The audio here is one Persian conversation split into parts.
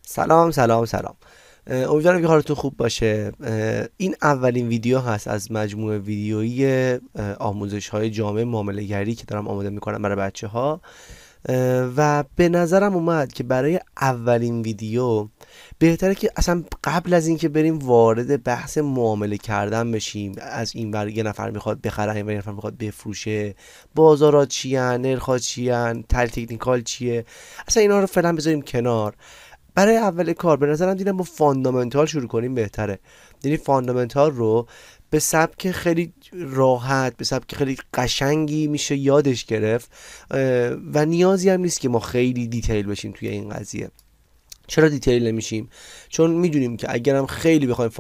سلام سلام سلام. امیدوارم که حالتون خوب باشه. این اولین ویدیو هست از مجموعه ویدیویی آموزش های جامعه معامله گری که دارم آماده میکنم برای بچه ها و به نظرم اومد که برای اولین ویدیو بهتره که اصلا قبل از اینکه بریم وارد بحث معامله کردن بشیم، از این ور یه نفر میخواد بخره، این ور یه نفر میخواد بفروشه، بازارات چیان، نرخات چیان، تکنیکال چیه، اصلا اینا رو فعلا بذاریم کنار. برای اول کار به نظرم دیدم با فاندامنتال شروع کنیم بهتره. یعنی فاندامنتال رو به سبک خیلی راحت، به سبک خیلی قشنگی میشه یادش گرفت و نیازی هم نیست که ما خیلی دیتیل بشیم توی این قضیه. چرا دیتیل نمیشیم؟ چون میدونیم که اگرم خیلی بخوایم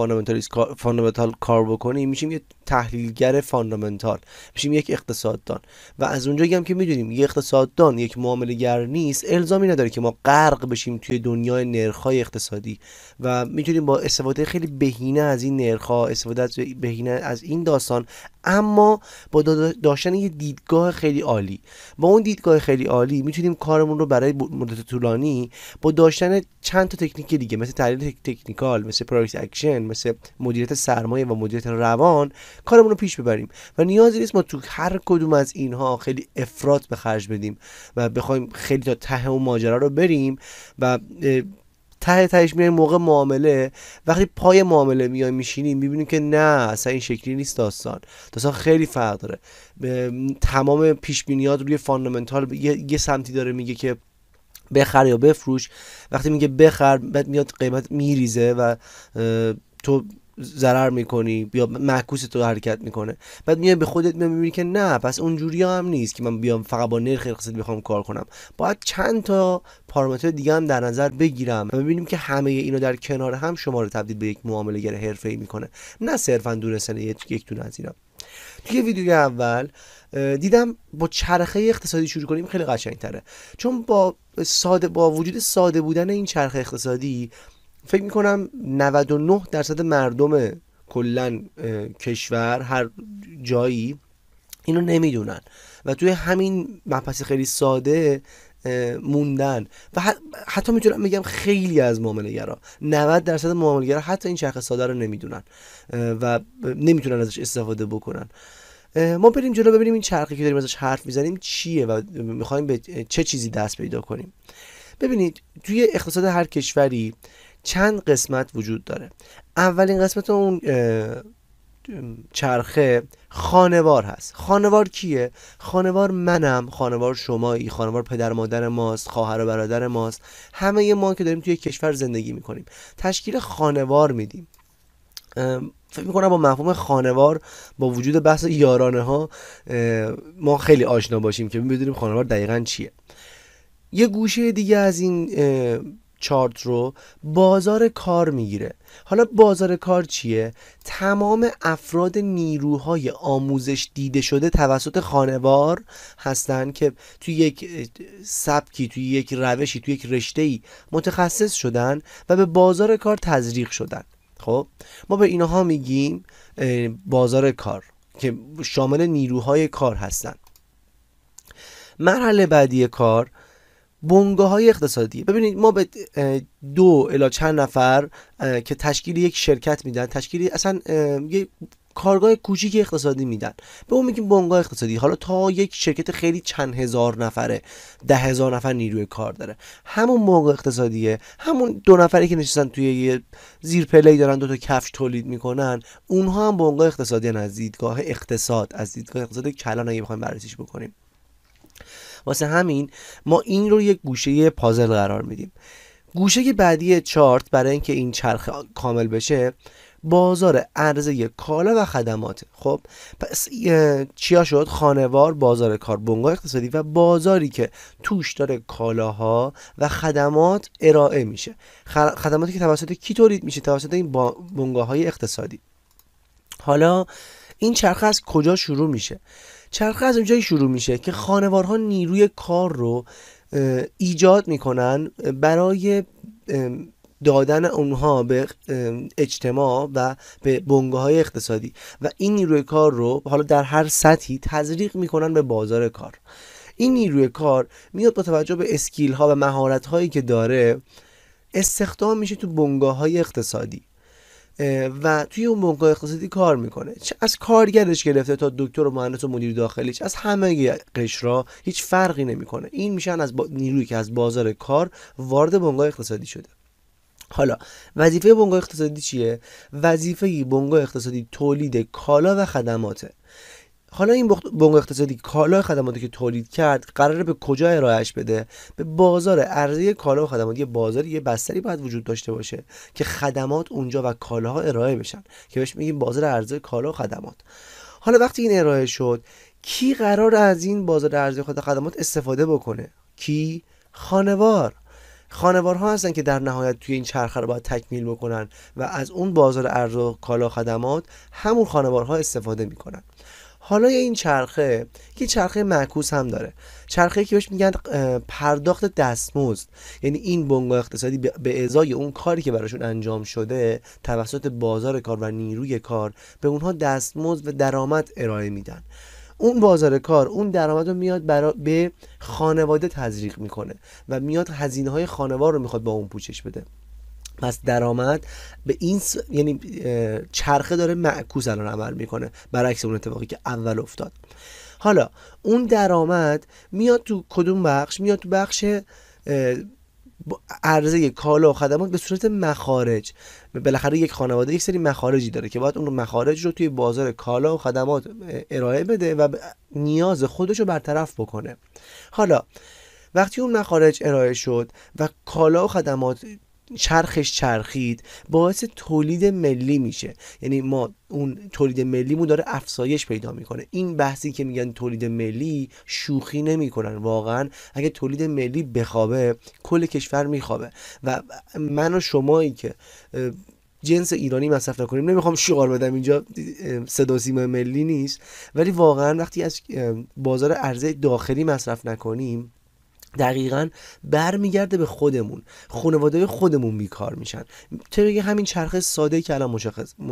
فاندامنتال کار بکنیم میشیم یه تحلیلگر فاندامنتال، میشیم یک اقتصاددان و از اونجایی هم که میدونیم یک اقتصاددان یک معامله گر نیست، الزامی نداره که ما غرق بشیم توی دنیای نرخ‌های اقتصادی و میتونیم با استفاده خیلی بهینه از این نرخ‌ها، استفاده از بهینه از این داستان، اما با داشتن یه دیدگاه خیلی عالی. با اون دیدگاه خیلی عالی میتونیم کارمون رو برای مدت طولانی با داشتن چند تا تکنیک دیگه، مثل تحلیل تکنیکال، مثل پرایس اکشن، مثل مدیریت سرمایه و مدیریت روان، کارمون رو پیش ببریم و نیازی نیست ما تو هر کدوم از اینها خیلی افراط به خرج بدیم و بخوایم خیلی تا ته اون ماجرا رو بریم و تهش میایم موقع معامله، وقتی پای معامله میایم میشینیم میبینیم که نه، اصلا این شکلی نیست. داستان خیلی فرق داره. تمام پیش بینیات روی فاندامنتال یه سمتی داره، میگه که بخر یا بفروش. وقتی میگه بخر، بعد میاد قیمت میریزه و تو ضرر میکنی یا معکوس تو حرکت میکنه. بعد میای به خودت میبینی که نه، پس اونجوری هم نیست که من بیام فقط با نرخ اقتصادی بخوام کار کنم، باید چند تا پارامتر دیگه هم در نظر بگیرم و ببینیم که همه اینا در کنار هم شما رو تبدیل به یک معامله‌گر حرفه‌ای میکنه، نه صرفا دونستن یک دونه از اینا. توی ویدیوی اول دیدم با چرخه اقتصادی شروع کنیم خیلی قشنگ‌تره، چون با وجود ساده بودن این چرخه اقتصادی فکر میکنم 99% مردم کلا کشور هر جایی اینو نمیدونن و توی همین مبحث خیلی ساده موندن و حتی میتونم بگم خیلی از معامله‌گرا، 90% معامله‌گرا حتی این چرخه ساده رو نمیدونن و نمیتونن ازش استفاده بکنن. ما بریم جلو ببینیم این چرخی که داریم ازش حرف میزنیم چیه و میخوایم به چه چیزی دست پیدا کنیم. ببینید توی اقتصاد هر کشوری چند قسمت وجود داره. اولین قسمت اون چرخه خانوار هست. خانوار کیه؟ خانوار منم، خانوار شمایی، خانوار پدر مادر ماست، خواهر و برادر ماست، همه ما که داریم توی کشور زندگی میکنیم تشکیل خانوار میدیم. فکر میکنم با مفهوم خانوار با وجود بحث یارانه ها ما خیلی آشنا باشیم که بدونیم خانوار دقیقاً چیه. یه گوشه دیگه از این چارت رو بازار کار میگیره. حالا بازار کار چیه؟ تمام افراد نیروهای آموزش دیده شده توسط خانوار هستن که توی یک سبکی، توی یک روشی، توی یک رشته‌ای متخصص شدن و به بازار کار تزریق شدن. خب ما به اینها میگیم بازار کار که شامل نیروهای کار هستن. مرحله بعدی کار بنگاه‌های اقتصادی. ببینید ما به 2 الی چند نفر که تشکیل یک شرکت میدن، تشکیل اصلا یک کارگاه کوچیک اقتصادی میدن، به اون میگیم بنگاه اقتصادی. حالا تا یک شرکت خیلی چند هزار نفره، 10,000 نفر نیروی کار داره، همون بنگاه اقتصادیه. همون 2 نفری که نشستن توی یه زیر پلی دارن 2 تا کفش تولید میکنن، اونها هم بنگاه اقتصادی هستن از دیدگاه اقتصاد، از دیدگاه اقتصاد کلان اگه بخوایم بررسیش بکنیم. واسه همین ما این رو یک گوشه پازل قرار میدیم. گوشه بعدی چارت برای اینکه این چرخ کامل بشه بازار عرضه کالا و خدمات. خب پس چیا شد؟ خانوار، بازار کار، بنگاه اقتصادی و بازاری که توش داره کالاها و خدمات ارائه میشه. خدماتی که توسط کی تولید میشه؟ توسط این بنگاه های اقتصادی. حالا این چرخه از کجا شروع میشه؟ چرخه از اونجایی شروع میشه که خانوارها نیروی کار رو ایجاد میکنن برای دادن اونها به اجتماع و به بنگاه‌های اقتصادی و این نیروی کار رو حالا در هر سطحی تزریق میکنن به بازار کار. این نیروی کار میاد با توجه به اسکیل ها و مهارت هایی که داره استخدام میشه تو بنگاه‌های اقتصادی و توی اون بنگاه اقتصادی کار میکنه، چه از کارگرش گرفته تا دکتر و مهندس و مدیر داخلیش، از همه قشرها هیچ فرقی نمیکنه. این میشن از نیرویی که از بازار کار وارد بنگاه اقتصادی شده. حالا وظیفه بنگاه اقتصادی چیه؟ وظیفه بنگاه اقتصادی تولید کالا و خدماته. حالا این بنگاه اقتصادی کالا و خدماتی که تولید کرد قراره به کجا ارائهش بده؟ به بازار عرضه کالا و خدمات. یه بازاری، یه بستری باید وجود داشته باشه که خدمات اونجا و کالاها ارائه بشن، که بهش میگیم بازار عرضه کالا و خدمات. حالا وقتی این ارائه شد، کی قرار از این بازار عرضه خدمات استفاده بکنه؟ کی؟ خانوارها هستن که در نهایت توی این چرخه رو باید تکمیل بکنن و از اون بازار ارز کالا خدمات همون خانوارها استفاده میکنن. حالا این چرخه یه چرخه معکوس هم داره، چرخه‌ای که بهش میگن پرداخت دستمزد. یعنی این بنگاه اقتصادی به ازای اون کاری که براشون انجام شده توسط بازار کار و نیروی کار به اونها دستمزد و درآمد ارائه میدن. اون بازار کار اون درآمد رو میاد به خانواده تزریق میکنه و میاد هزینه‌های خانوار رو میخواد با اون پوشش بده. پس درآمد به این یعنی چرخه داره معکوس الان عمل میکنه، برعکس اون اتفاقی که اول افتاد. حالا اون درآمد میاد تو کدوم بخش؟ میاد تو بخش عرضه کالا و خدمات به صورت مخارج. بالاخره یک خانواده یک سری مخارجی داره که باید اون مخارج رو توی بازار کالا و خدمات ارائه بده و نیاز خودش رو برطرف بکنه. حالا وقتی اون مخارج ارائه شد و کالا و خدمات چرخش چرخید، باعث تولید ملی میشه. یعنی ما اون تولید ملیمون داره افزایش پیدا میکنه. این بحثی که میگن تولید ملی شوخی نمیکنن، واقعا اگه تولید ملی بخوابه کل کشور میخوابه. و من و شمایی که جنس ایرانی مصرف نکنیم، نمیخوام شعار بدم اینجا، صدا و سیما ملی نیست، ولی واقعا وقتی از بازار عرضه داخلی مصرف نکنیم دقیقاً برمیگرده به خودمون، خانواده خودمون بیکار میشن. طبق همین چرخه ساده‌ای که الان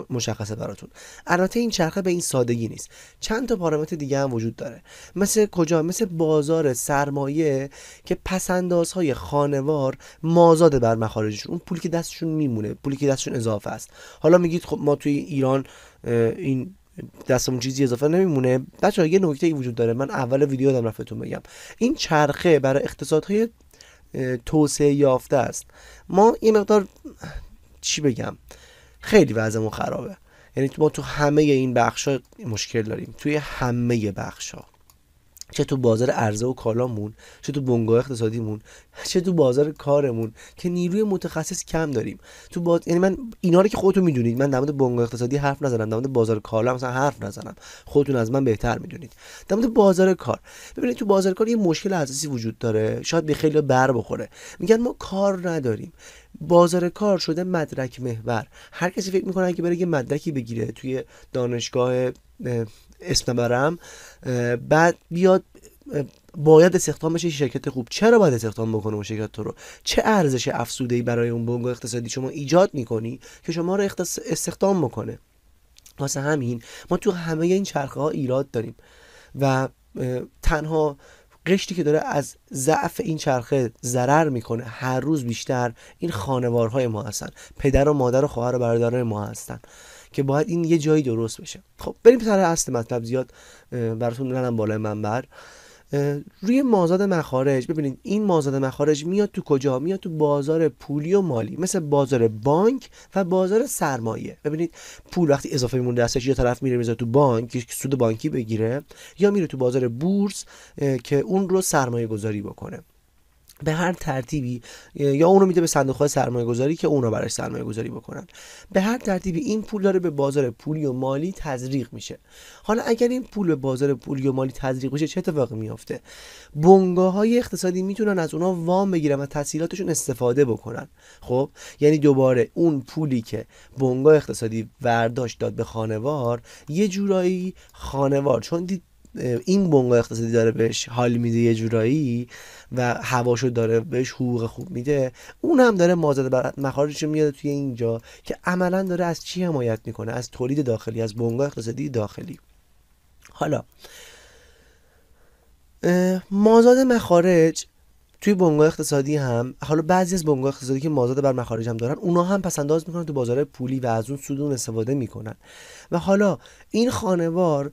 مشخصه براتون. البته این چرخه به این سادگی نیست، چند تا پارامتر دیگه هم وجود داره. مثل کجا؟ مثل بازار سرمایه که پس‌اندازهای خانوار مازاد بر مخارجشون، اون پولی که دستشون میمونه، پولی که دستشون اضافه است. حالا میگید خب ما توی ایران این دستمون چیزی اضافه نمیمونه. بچه‌ها یه نکته ای وجود داره، من اول ویدیو دارم رفتون بگم. این چرخه برای اقتصادهای توسعه یافته است. ما این مقدار چی بگم، خیلی وضعمون خرابه. یعنی ما تو همه این بخش‌ها مشکل داریم، توی همه بخش‌ها، چه تو بازار عرضه و کالامون، چه تو بنگاه اقتصادیمون، چه تو بازار کارمون که نیروی متخصص کم داریم. یعنی من اینا رو که خودتون میدونید، من در مورد بنگاه اقتصادی حرف نزنم، در مورد بازار کالا مثلا حرف نزنم، خودتون از من بهتر میدونید. در مورد بازار کار، ببینید تو بازار کار یه مشکل اساسی وجود داره، شاید به خیلی بر بخوره. میگن ما کار نداریم. بازار کار شده مدرک محور. هر کسی فکر میکنه اگه بره یه مدرکی بگیره توی دانشگاه اسم نبرم، بعد بیاد باید استخدام بشه شرکت خوب. چرا باید استخدام بکنه اون شرکت رو؟ چه ارزش افزوده‌ای برای اون بنگاه اقتصادی شما ایجاد میکنی که شما رو استخدام بکنه؟ واسه همین ما تو همه این چرخه ها ایراد داریم و تنها قشری که داره از ضعف این چرخه ضرر میکنه هر روز بیشتر این خانوارهای ما هستن، پدر و مادر و خواهر و برادرای ما هستن که باید این یه جایی درست بشه. خب بریم سر اصل مطلب، زیاد براتون نرم بالای منبر. روی مازاد مخارج، ببینید این مازاد مخارج میاد تو کجا؟ میاد تو بازار پولی و مالی، مثل بازار بانک و بازار سرمایه. ببینید پول وقتی اضافه میمونه دستش، یه طرف میره میذاره تو بانک که سود بانکی بگیره، یا میره تو بازار بورس که اون رو سرمایه گذاری بکنه. به هر ترتیبی، یا اونو میده به صندوق‌های سرمایه گذاری که اونو براش سرمایه گذاری بکنن. به هر ترتیبی این پول داره به بازار پولی و مالی تزریق میشه. حالا اگر این پول به بازار پولی و مالی تزریق بشه چه اتفاقی میافته؟ بنگاه‌های اقتصادی میتونن از اونها وام بگیرن و تسهیلاتشون استفاده بکنن. خب یعنی دوباره اون پولی که بنگاه اقتصادی برداشت داد به خانوار، یه جورایی خانوار چون دید این بنگاه اقتصادی داره بهش حال میده یه جورایی و هواشو داره بهش حقوق خوب میده، اون هم داره مازاد مخارجش میاد توی اینجا که عملا داره از چی حمایت میکنه؟ از تولید داخلی، از بنگاه اقتصادی داخلی. حالا مازاد مخارج توی بنگاه اقتصادی هم حالا بعضی از بنگاه اقتصادی که مازاد بر مخارج هم دارن، اونا هم پسنداز میکنن تو بازار پولی و از اون سود اون استفاده میکنن و حالا این خانوار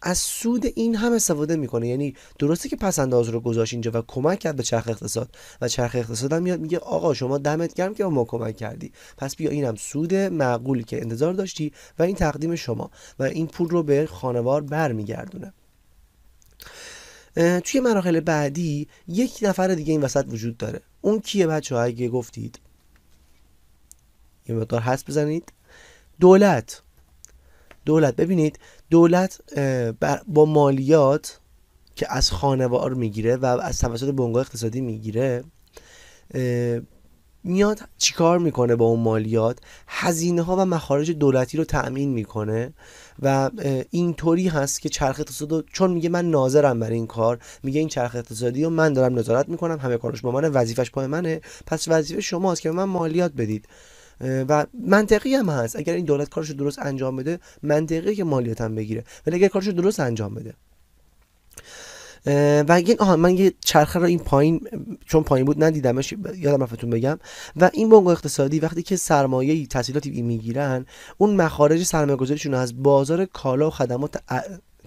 از سود این هم استفاده میکنه. یعنی درسته که پسنداز رو گذاشت اینجا و کمک کرد به چرخ اقتصاد و چرخ اقتصاد هم میاد میگه آقا شما دمت گرم که ما کمک کردی، پس بیا اینم سود معقولی که انتظار داشتی و این تقدیم شما، و این پول رو به خانوار برمیگردونه. توی مراحل بعدی یک نفر دیگه این وسط وجود داره. اون کیه بچه‌ها؟ اگه گفتید یه مقدار حدس بزنید. دولت. ببینید دولت با مالیات که از خانوار میگیره و از توسط بنگاه اقتصادی میگیره میاد چیکار میکنه؟ با اون مالیات هزینه ها و مخارج دولتی رو تأمین میکنه و اینطوری هست که چرخ اقتصادی، چون میگه من ناظرم بر این کار، میگه این چرخ اقتصادی رو من دارم نظارت میکنم، همه کارش با منه، وظیفش پای منه، پس وظیفه شماست که به من مالیات بدید. و منطقی هم هست، اگر این دولت کارش درست انجام بده منطقیه که مالیات هم بگیره، ولی اگر کارش درست انجام بده و من یه چرخه رو این پایین چون پایین بود ندیدمش، یادم رفتون بگم. و این بنگاه اقتصادی وقتی که سرمایه‌ای تسهیلاتی میگیرن، اون مخارج سرمایه‌گذاریشون رو از بازار کالا و خدمات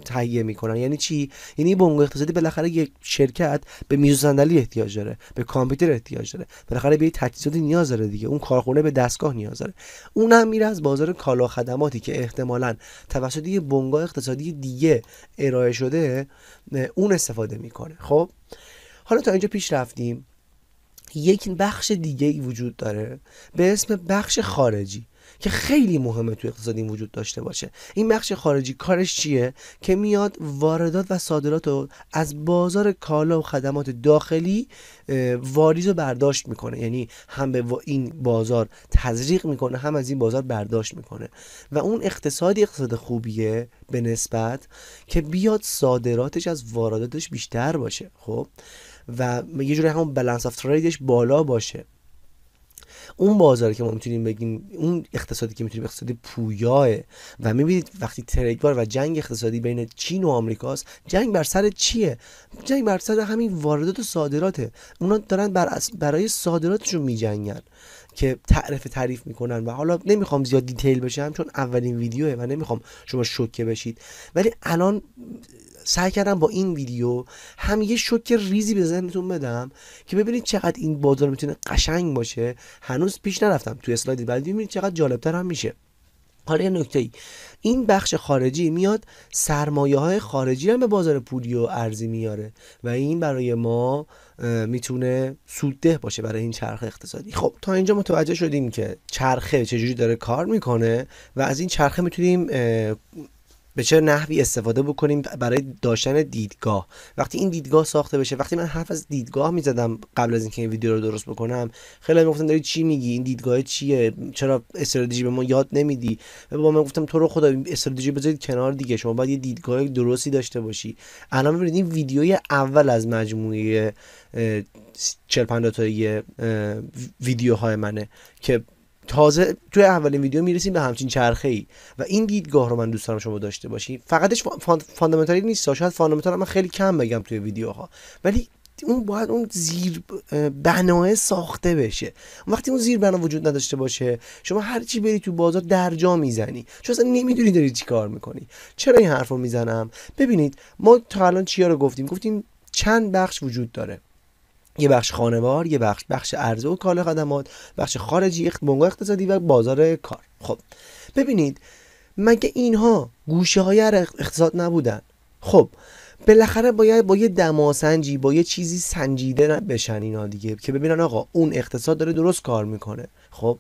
تهیه میکنن. یعنی چی؟ یعنی بنگاه اقتصادی بالاخره یک شرکت به میز و صندلی احتیاج داره، به کامپیوتر احتیاج داره، بالاخره به تجهیزاتی نیاز داره دیگه، اون کارخونه به دستگاه نیاز داره، اونم میره از بازار کالا و خدماتی که احتمالاً توسط یه بنگاه اقتصادی دیگه ارائه شده اون استفاده میکنه. خب حالا تا اینجا پیش رفتیم. یک بخش دیگه ای وجود داره به اسم بخش خارجی که خیلی مهمه توی اقتصاد این وجود داشته باشه. این بخش خارجی کارش چیه؟ که میاد واردات و صادرات رو از بازار کالا و خدمات داخلی واریز و برداشت میکنه. یعنی هم به این بازار تزریق میکنه، هم از این بازار برداشت میکنه و اون اقتصاد خوبیه به نسبت که بیاد صادراتش از وارداتش بیشتر باشه. خب و یه جوری همون بالانس آف تریدش بالا باشه. اون بازاری که ما میتونیم بگیم، اون اقتصادی که میتونیم اقتصادی پویاه. و میبینید وقتی ترید وار و جنگ اقتصادی بین چین و آمریکاست، جنگ بر سر چیه؟ جنگ بر سر همین واردات و صادراته. اونا دارن برای صادراتشون میجنگن که تعریف میکنن و حالا نمیخوام زیاد دیتیل بشم چون اولین ویدیوه و نمیخوام شما شوکه بشید، ولی الان سعی کردم با این ویدیو هم یه شوک ریزی به ذهنتون بدم که ببینید چقدر این بازار میتونه قشنگ باشه. هنوز پیش نرفتم توی اسلاید بعدی، ببینید چقدر جالبتر هم میشه. حالا یه نکته‌ای، این بخش خارجی میاد سرمایه‌های خارجی هم به بازار پولی و ارزی میاره و این برای ما میتونه سودده باشه برای این چرخه اقتصادی. خب تا اینجا متوجه شدیم که چرخه چجوری داره کار میکنه و از این چرخه میتونیم به چه نحوی استفاده بکنیم برای داشتن دیدگاه. وقتی این دیدگاه ساخته بشه، وقتی من حرف از دیدگاه میزدم قبل از اینکه این ویدیو رو درست بکنم، خیلی میگفتن داری چی میگی؟ این دیدگاه چیه؟ چرا استراتژی به ما یاد نمیدی؟ و من گفتم تو رو خدا استراتژی بذارید کنار دیگه، شما باید یه دیدگاه درستی داشته باشی. الان ببینید این ویدیوی اول از مجموعه 40-50 تایی ویدیوهای منه که تازه توی اولین ویدیو میرسیم به همچین چرخه‌ای و این دیدگاه رو من دوست دارم شما داشته باشی. فقطش فاندامنتالی نیست، شاید فاندامنتال من خیلی کم بگم توی ویدیوها، ولی اون باید اون زیر بنای ساخته بشه. وقتی اون زیر بنا وجود نداشته باشه، شما هر چی بری تو بازار درجا میزنی، چون اصلا نمیدونی داری چی کار میکنی. چرا این حرفو میزنم؟ ببینید ما تا الان چیا رو گفتیم چند بخش وجود داره. یه بخش خانوار، یه بخش عرضه و کالا خدمات، بخش خارجی بنگاه اقتصادی و بازار کار. خب ببینید مگه اینها گوشه های اقتصاد نبودن؟ خب بالاخره باید با یه دماسنجی، با یه چیزی سنجیده بشن اینا دیگه که ببینن آقا اون اقتصاد داره درست کار میکنه. خب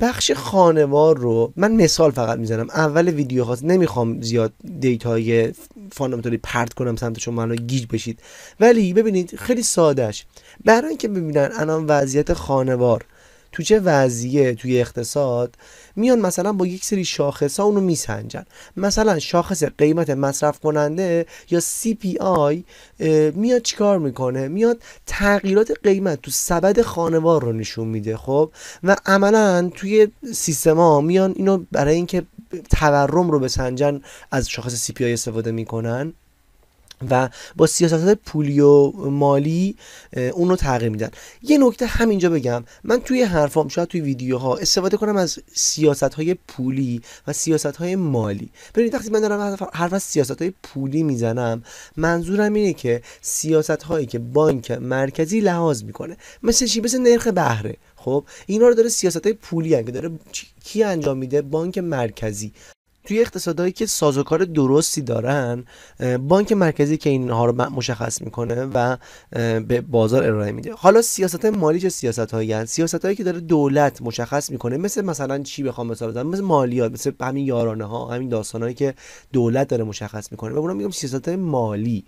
بخش خانوار رو من مثال فقط میزنم، اول ویدیو هاست، نمیخوام زیاد دیتای فاندامنتالی پرت کنم سمت شما الان گیج بشید، ولی ببینید خیلی سادهش برای اینکه ببینن الان وضعیت خانوار تو چه وضعیه توی اقتصاد، میان مثلا با یک سری شاخصا اونو میسنجن. مثلا شاخص قیمت مصرف کننده یا CPI میاد چیکار میکنه؟ میاد تغییرات قیمت تو سبد خانوار رو نشون میده. خب و عملا توی سیستما میان اینو برای اینکه تورم رو بسنجن از شاخص CPI استفاده میکنن و با سیاست‌های پولی و مالی اونو تغییر میدن. یه نکته همینجا بگم، من توی حرفام شاید توی ویدیوها استفاده کنم از سیاست‌های پولی و سیاست‌های مالی. ببینید وقتی من دارم حرف از سیاست‌های پولی میزنم، منظورم اینه که سیاست‌هایی که بانک مرکزی لحاظ میکنه، مثل چی؟ مثل نرخ بهره. خب اینا رو داره سیاست‌های پولی که داره کی انجام میده؟ بانک مرکزی. توی اقتصادهایی که سازوکار درستی دارن، بانک مرکزی که اینها رو مشخص میکنه و به بازار ارائه میده. حالا سیاست مالی چه سیاست‌هایی هستند؟ سیاست‌هایی که داره دولت مشخص میکنه، مثلا چی بخوام مثال بزنم، مثل مالیات، مثل همین یارانه ها، همین داستانایی که دولت داره مشخص میکنه. بگم میگم سیاست‌های مالی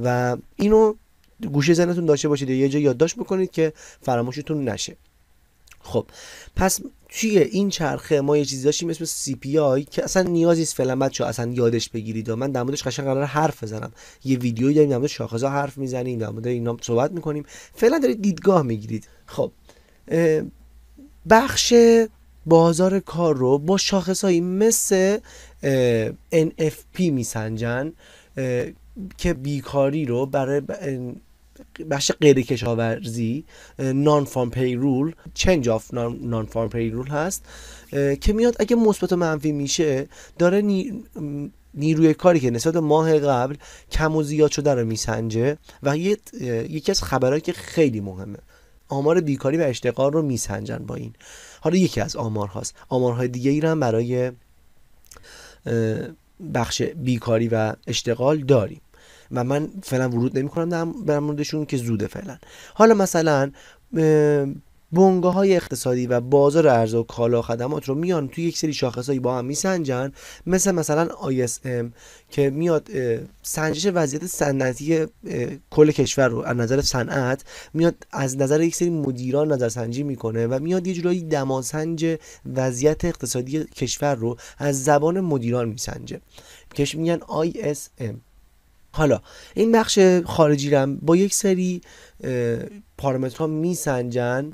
و اینو گوشه ذهنتون داشته باشید، یه جا یادداشت بکنید که فراموشتون نشه. خب پس توی این چرخه ما یه چیزی داشتیم اسم CPI که اصلا نیازی نیست فعلا بچه‌ها اصلا یادش بگیرید و من در موردش قشنگ قراره حرف بزنم. یه ویدیویی داریم در مورد شاخص‌ها حرف میزنیم، در مورد اینا صحبت میکنیم. فعلا دارید دیدگاه میگیرید. خب بخش بازار کار رو با شاخص‌هایی مثل NFP میسنجن که بیکاری رو برای بخش غیر کشاورزی نان فارم پیرول، چنج آف نان فارم پیرول هست که میاد اگه مثبت و منفی میشه داره نیروی کاری که نسبت ماه قبل کم و زیاد شده رو میسنجه و یکی از خبرهایی که خیلی مهمه، آمار بیکاری و اشتغال رو میسنجن با این. حالا یکی از آمار هاست، آمارهای دیگه ای هم برای بخش بیکاری و اشتغال داریم و من فعلا ورود نمی کنم در موردشون که زوده فعلا. حالا مثلا بنگاه‌های اقتصادی و بازار ارز و کالا و خدمات رو میان توی یک سری شاخصایی با هم میسنجن، مثلا ISM که میاد سنجش وضعیت صنعتی کل کشور رو از نظر صنعت میاد از نظر یک سری مدیران نظرسنجی میکنه و میاد یه جورایی دماسنج وضعیت اقتصادی کشور رو از زبان مدیران میسنجه که میگن ISM. حالا این بخش خارجی رو با یک سری پارامترها میسنجن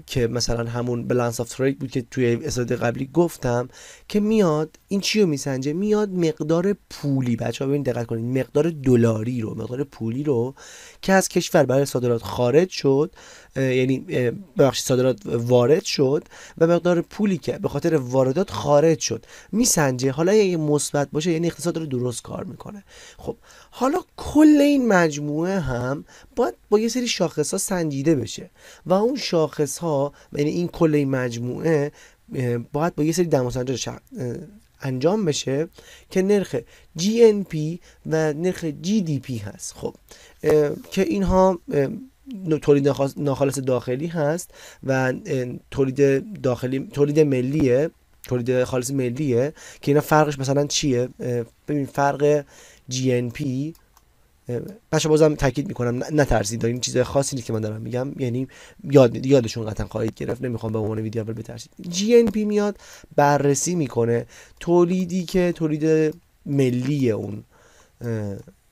که مثلا همون بالانس آف ترید بود که توی اپیزود قبلی گفتم که میاد این چی رو میسنجه؟ میاد مقدار پولی، بچه‌ها ببینید دقت کنید، مقدار دلاری رو، مقدار پولی رو که از کشور برای صادرات خارج شد، یعنی ببخشید صادرات وارد شد و مقدار پولی که به خاطر واردات خارج شد میسنجه. حالا اگه مثبت باشه یعنی اقتصاد رو درست کار میکنه. خب حالا کل این مجموعه هم باید با یه سری شاخص ها سنجیده بشه و اون شاخص ها، یعنی این کل این مجموعه باید با یه سری دماسنج انجام بشه که نرخ GNP و نرخ GDP هست. خب که اینها تولید ناخالص داخلی هست و تولید ملیه، تولید خالص ملیه که اینا فرقش مثلا چیه؟ ببین فرق GNP بچه بازم تاکید میکنم نترسید، این چیز خاصی نیست که من دارم میگم، یعنی یادشون قطعا خواهید گرفت، نمیخوام به عنوان ویدیو اول بترسید. GNP میاد بررسی میکنه تولیدی که تولید ملی اون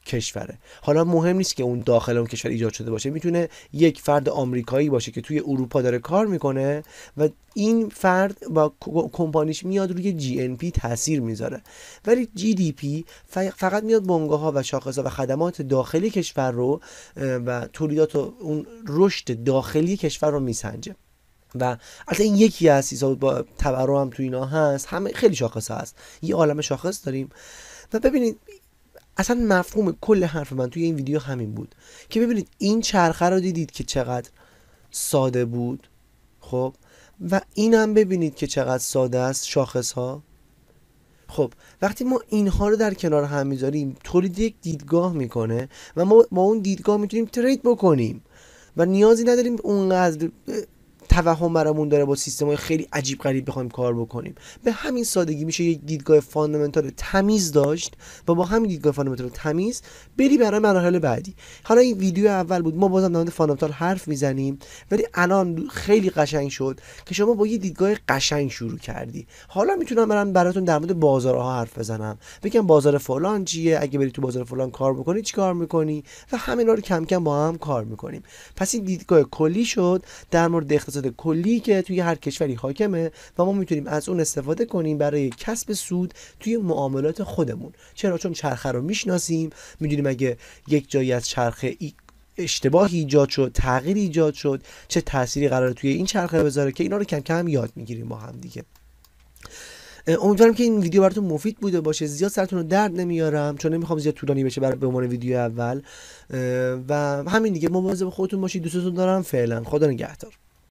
کشوره. حالا مهم نیست که اون داخل اون کشور ایجاد شده باشه، میتونه یک فرد آمریکایی باشه که توی اروپا داره کار میکنه و این فرد با کمپانیش میاد روی GNP تاثیر میذاره، ولی GDP فقط میاد بنگاه‌ها و شاخص‌ها و خدمات داخلی کشور رو و تولیدات و اون رشد داخلی کشور رو میسنجه. و البته این یکی از چیزا با تورم هم تو اینا هست، همه خیلی شاخص هست، یه عالمه شاخص داریم. و ببینید اصلا مفهوم کل حرف من توی این ویدیو همین بود که ببینید این چرخه رو دیدید که چقدر ساده بود. خب و اینم ببینید که چقدر ساده است شاخص ها. خب وقتی ما اینها رو در کنار هم میذاریم تولید یک دیدگاه میکنه و ما با اون دیدگاه میتونیم ترید بکنیم و نیازی نداریم اونقدر توهم برامون داره با سیستم‌های خیلی عجیب غریب بخوایم کار بکنیم. به همین سادگی میشه یک دیدگاه فاندامنتال تمیز داشت و با همین دیدگاه فاندامنتال تمیز بری برای مراحل بعدی. حالا این ویدیو اول بود، ما بازم در مورد فاندامنتال حرف میزنیم، ولی الان خیلی قشنگ شد که شما با یه دیدگاه قشنگ شروع کردی. حالا میتونم براتون در مورد بازارها حرف بزنم، بگم بازار فلان چیه، اگه بری تو بازار فلان کار بکنی چیکار میکنی و همینا رو کم کم با هم کار میکنیم. پس این دیدگاه کلی شد در مورد اقتصاد اقتصاد کلی که توی هر کشوری حاکمه و ما میتونیم از اون استفاده کنیم برای کسب سود توی معاملات خودمون. چرا؟ چون چرخه رو میشناسیم، میدونیم اگه یک جایی از چرخه اشتباهی ایجاد شد، تغییر ایجاد شد، چه تأثیری قراره توی این چرخه بذاره، که اینا رو کم کم یاد میگیریم با هم دیگه. امیدوارم که این ویدیو براتون مفید بوده باشه. زیاد سرتون رو درد نمیارم چون نمیخوام زیاد طولانی بشه برای به عنوان ویدیو اول، و همین دیگه. مواظب خودتون باشید. دوستتون دارم. فعلا خدا نگهدار.